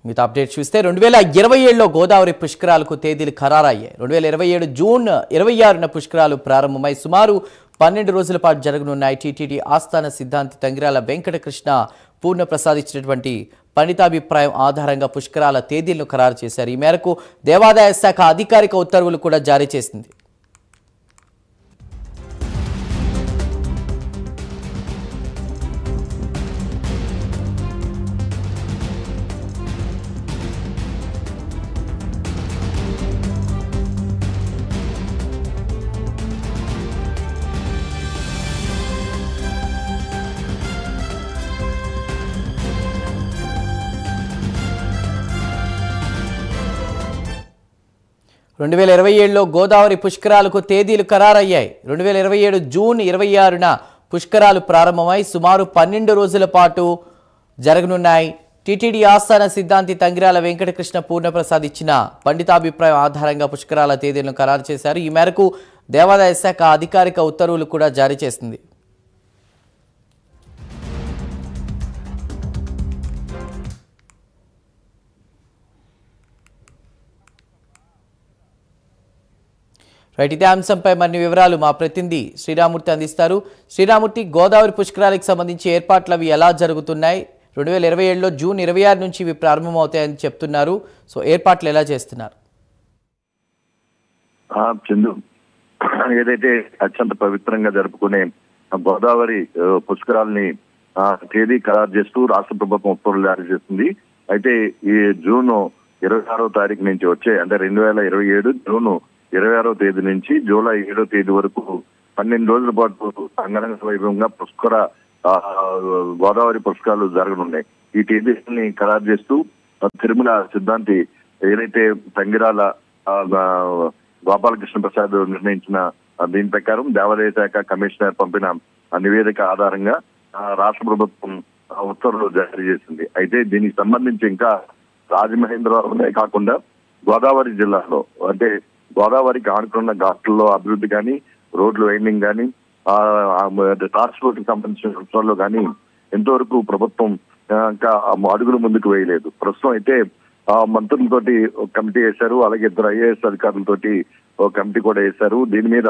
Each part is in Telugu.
మీతో అప్డేట్ చూస్తే 2027లో గోదావరి పుష్కరాలకు తేదీలు ఖరారయ్యాయి. 2027 జూన్ 26న పుష్కరాలు ప్రారంభమై సుమారు 12 రోజుల పాటు జరగనున్నాయి. టీటీడీ ఆస్థాన సిద్ధాంతి తంగిరాల వెంకటకృష్ణ పూర్ణప్రసాద్ ఇచ్చినటువంటి పండితాభిప్రాయం ఆధారంగా పుష్కరాల తేదీలను ఖరారు చేశారు. ఈ మేరకు దేవాదాయ శాఖ అధికారిక ఉత్తర్వులు కూడా జారీ చేసింది. రెండు 2027లో గోదావరి పుష్కరాలకు తేదీలు ఖరారయ్యాయి. 2027 జూన్ 26న పుష్కరాలు ప్రారంభమై సుమారు 12 రోజుల పాటు జరగనున్నాయి. టీటీడీ ఆస్థాన సిద్ధాంతి తంగిరాల వెంకటకృష్ణ పూర్ణప్రసాద్ ఇచ్చిన పండితాభిప్రాయం ఆధారంగా పుష్కరాల తేదీలను ఖరారు చేశారు. ఈ మేరకు దేవాదాయ శాఖ అధికారిక ఉత్తర్వులు కూడా జారీ చేసింది. రైట్, ఇదే అంశంపై మరిన్ని వివరాలు మా ప్రతినిధి శ్రీరామూర్తి అందిస్తారు. శ్రీరామూర్తి, గోదావరి పుష్కరాలకు సంబంధించి ఏర్పాట్లు అవి ఎలా జరుగుతున్నాయి? 2027లో జూన్ 26 నుంచి ఇవి ప్రారంభమవుతాయని చెప్తున్నారు. సో ఏర్పాట్లు ఎలా చేస్తున్నారు? చందు, ఏదైతే అత్యంత పవిత్రంగా జరుపుకునే గోదావరి పుష్కరాలని తేదీ ఖరారు చేస్తూ రాష్ట్ర ప్రభుత్వం ఉత్తర్వులు జారీ చేస్తుంది. అయితే ఈ జూన్ 26వ తారీఖు నుంచి వచ్చే అంటే 2027 జూన్ 26వ తేదీ నుంచి జూలై 7వ తేదీ వరకు 12 రోజుల పాటు అంగరంగ వైభవంగా గోదావరి పుష్కరాలు జరగనున్నాయి. ఈ తేదీని ఖరారు చేస్తూ తిరుమల సిద్ధాంతి ఏదైతే తంగిరాల గోపాలకృష్ణ ప్రసాద్ నిర్ణయించిన దీని ప్రకారం దేవాదాయ శాఖ కమిషనర్ పంపిన నివేదిక ఆధారంగా రాష్ట్ర ప్రభుత్వం ఉత్తర్వులు జారీ చేసింది. అయితే దీనికి సంబంధించి ఇంకా రాజమహేంద్రవరమే కాకుండా గోదావరి జిల్లాలో అంటే గోదావరికి ఆనుకున్న ఘాట్లలో అభివృద్ధి కానీ, రోడ్లు వైండింగ్ కానీ, ట్రాన్స్పోర్ట్ కి సంబంధించిన విషయాల్లో కానీ ఎంతవరకు ప్రభుత్వం ఇంకా అడుగులు ముందుకు వేయలేదు. ప్రస్తుతం అయితే మంత్రులతోటి కమిటీ వేశారు, అలాగే 2 IAS అధికారులతోటి ఒక కమిటీ కూడా వేశారు. దీని మీద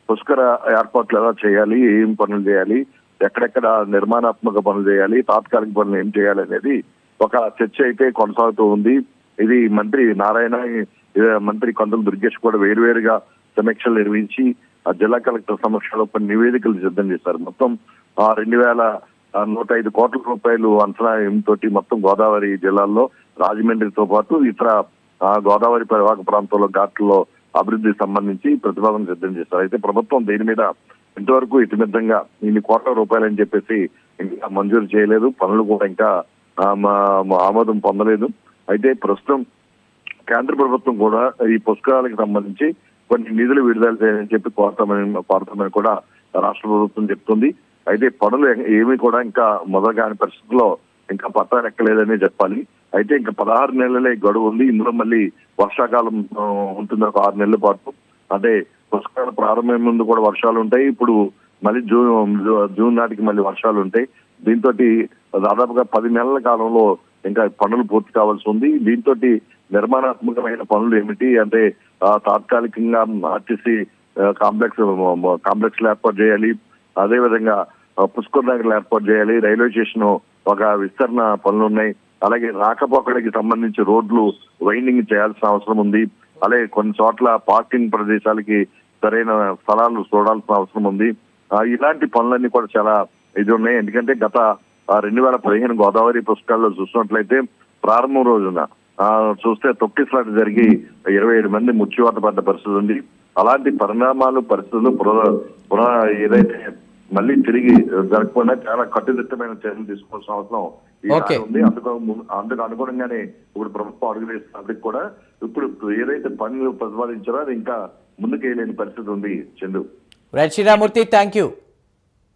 పుష్కర ఏర్పాట్లు ఎలా చేయాలి, ఏం పనులు చేయాలి, ఎక్కడెక్కడ నిర్మాణాత్మక పనులు చేయాలి, తాత్కాలిక పనులు ఏం చేయాలి అనేది ఒక చర్చ అయితే కొనసాగుతూ ఉంది. ఇది మంత్రి నారాయణ, మంత్రి కొండల దుర్గేష్ కూడా వేరువేరుగా సమీక్షలు నిర్వహించి ఆ జిల్లా కలెక్టర్ సమక్షంలో కొన్ని నివేదికలు సిద్ధం చేశారు. మొత్తం 2105 కోట్ల రూపాయలు అంచనా తోటి మొత్తం గోదావరి జిల్లాల్లో రాజమండ్రితో పాటు ఇతర గోదావరి పరివాహక ప్రాంతంలో ఘాట్లలో అభివృద్ధికి సంబంధించి ప్రతిపాదన సిద్ధం చేశారు. అయితే ప్రభుత్వం దీని మీద ఇంతవరకు ఇతిమిద్దంగా ఇన్ని కోట్ల రూపాయలు అని చెప్పేసి ఇంకా మంజూరు చేయలేదు. పనులు కూడా ఇంకా ఆమోదం పొందలేదు. అయితే ప్రస్తుతం కేంద్ర ప్రభుత్వం కూడా ఈ పుష్కరాలకు సంబంధించి కొన్ని నిధులు విడుదల చేయాలని చెప్పి కోరతామని కూడా రాష్ట్ర ప్రభుత్వం చెప్తుంది. అయితే పనులు ఏమీ కూడా ఇంకా మొదలు కాని పరిస్థితుల్లో ఇంకా పట్టాలు ఎక్కలేదని చెప్పాలి. అయితే ఇంకా 16 నెలలే గడువు ఉంది. ఇందులో మళ్ళీ వర్షాకాలం ఉంటుంది, ఒక 6 నెలల పాటు. అంటే పుష్కరాల ప్రారంభం ముందు కూడా వర్షాలు ఉంటాయి, ఇప్పుడు మళ్ళీ జూన్ నాటికి మళ్ళీ వర్షాలు ఉంటాయి. దీంతో దాదాపుగా 10 నెలల కాలంలో ఇంకా పనులు పూర్తి కావాల్సి ఉంది. దీంతో నిర్మాణాత్మకమైన పనులు ఏమిటి అంటే తాత్కాలికంగా ఆర్టీసీ కాంప్లెక్స్ ఏర్పాటు చేయాలి, అదేవిధంగా పుష్కర నగర్లు ఏర్పాటు చేయాలి, రైల్వే స్టేషన్ ఒక విస్తరణ పనులు ఉన్నాయి, అలాగే రాకపోకలకి సంబంధించి రోడ్లు వైండింగ్ చేయాల్సిన అవసరం ఉంది, అలాగే కొన్ని చోట్ల పార్కింగ్ ప్రదేశాలకి సరైన స్థలాలు చూడాల్సిన అవసరం ఉంది. ఇలాంటి పనులన్నీ కూడా చాలా ఇది ఉన్నాయి. ఎందుకంటే గత 2015 గోదావరి పుష్కరాల్లో చూసినట్లయితే ప్రారంభం రోజున చూస్తే తొక్కిసలాట జరిగి 27 మంది మృత్యువాత పడ్డ పరిస్థితి ఉంది. అలాంటి పరిస్థితులు ఏదైతే మళ్ళీ తిరిగి జరగకుండా చాలా కట్టుదిట్టమైన చర్యలు తీసుకోవాల్సిన అవసరం ఉంది. అందుకు అనుగుణంగానే ఇప్పుడు ప్రభుత్వం అడుగులేస్తున్నప్పటికీ కూడా ఇప్పుడు ఏదైతే పనులు ప్రతిపాదించారో అది ఇంకా ముందుకు వేయలేని పరిస్థితి ఉంది. చందు. Sriramurthy, thank you.